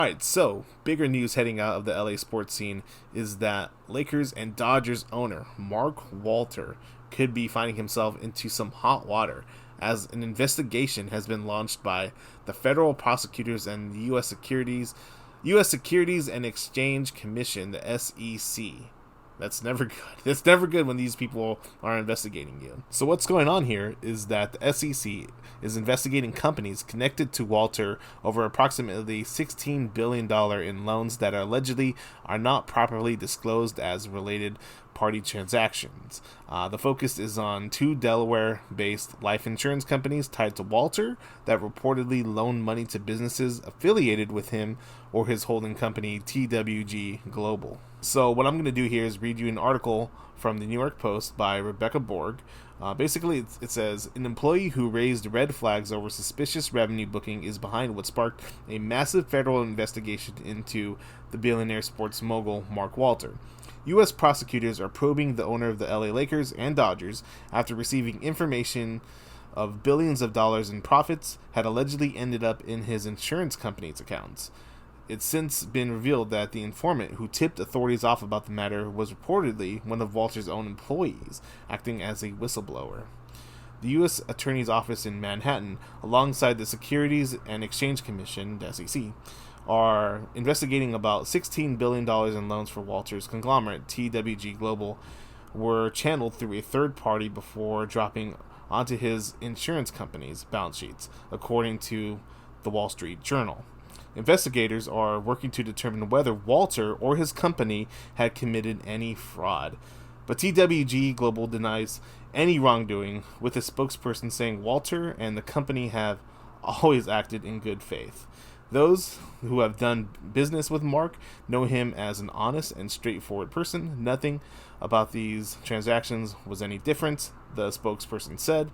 All right, so bigger news heading out of the LA sports scene is that Lakers and Dodgers owner Mark Walter could be finding himself into some hot water as an investigation has been launched by the federal prosecutors and the U.S. Securities and Exchange Commission, the SEC. That's never good. It's never good when these people are investigating you. So what's going on here is that the SEC is investigating companies connected to Walter over approximately $16 billion in loans that allegedly are not properly disclosed as related party transactions. The focus is on two Delaware-based life insurance companies tied to Walter that reportedly loaned money to businesses affiliated with him or his holding company TWG Global. So what I'm going to do here is read you an article from the New York Post by Rebecca Borg. Basically, it says, an employee who raised red flags over suspicious revenue booking is behind what sparked a massive federal investigation into the billionaire sports mogul Mark Walter. U.S. prosecutors are probing the owner of the LA Lakers and Dodgers after receiving information of billions of dollars in profits had allegedly ended up in his insurance company's accounts. It's since been revealed that the informant who tipped authorities off about the matter was reportedly one of Walter's own employees, acting as a whistleblower. The U.S. Attorney's Office in Manhattan, alongside the Securities and Exchange Commission, the SEC, are investigating about $16 billion in loans for Walter's conglomerate, TWG Global, were channeled through a third party before dropping onto his insurance company's balance sheets, according to the Wall Street Journal. Investigators are working to determine whether Walter or his company had committed any fraud. But TWG Global denies any wrongdoing, with a spokesperson saying Walter and the company have always acted in good faith. Those who have done business with Mark know him as an honest and straightforward person. Nothing about these transactions was any different, the spokesperson said.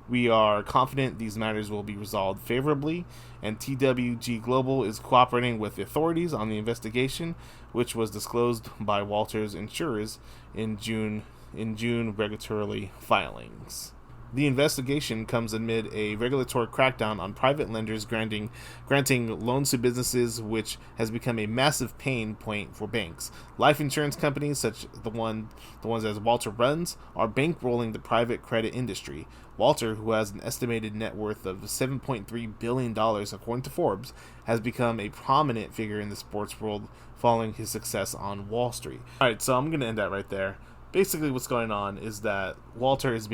We are confident these matters will be resolved favorably, and TWG Global is cooperating with the authorities on the investigation, which was disclosed by Walter's insurers in June regulatory filings. The investigation comes amid a regulatory crackdown on private lenders granting loans to businesses, which has become a massive pain point for banks. Life insurance companies, such the ones as Walter runs, are bankrolling the private credit industry. Walter, who has an estimated net worth of $7.3 billion according to Forbes, has become a prominent figure in the sports world following his success on Wall Street. Alright, so I'm going to end that right there. Basically what's going on is that Walter is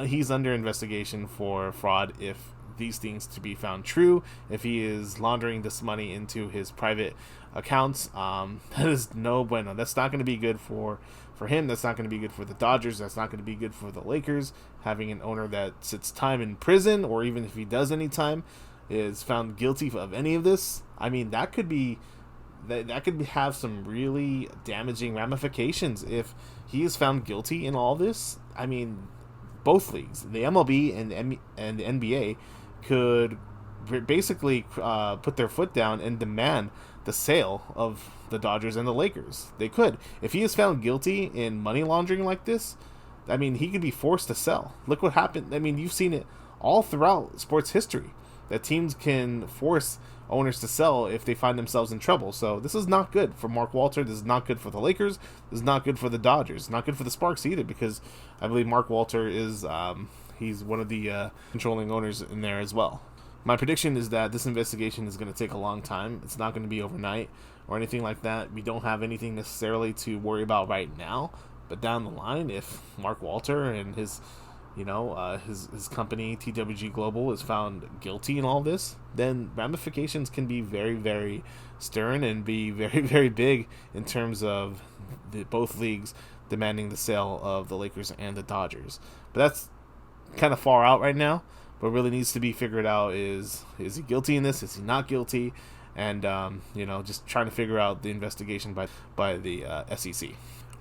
he's under investigation for fraud if these things to be found true. If he is laundering this money into his private accounts, that is no bueno. That's not going to be good for him. That's not going to be good for the Dodgers. That's not going to be good for the Lakers. Having an owner that sits time in prison, or even if he does any time, is found guilty of any of this. I mean, that could have some really damaging ramifications if he is found guilty in all this. I mean, both leagues, the MLB and the NBA, could basically put their foot down and demand the sale of the Dodgers and the Lakers. They could. If he is found guilty in money laundering like this, I mean, he could be forced to sell. Look what happened. I mean, you've seen it all throughout sports history, that teams can force owners to sell if they find themselves in trouble. So this is not good for Mark Walter. This is not good for the Lakers. This is not good for the Dodgers. Not good for the Sparks either, because I believe Mark Walter is he's one of the controlling owners in there as well. My prediction is that this investigation is going to take a long time. It's not going to be overnight or anything like that. We don't have anything necessarily to worry about right now, but down the line, if Mark Walter and his company TWG Global is found guilty in all this, then ramifications can be very, very stern and be very, very big in terms of both leagues demanding the sale of the Lakers and the Dodgers. But that's kind of far out right now. What really needs to be figured out is he guilty in this? Is he not guilty? And just trying to figure out the investigation by the SEC.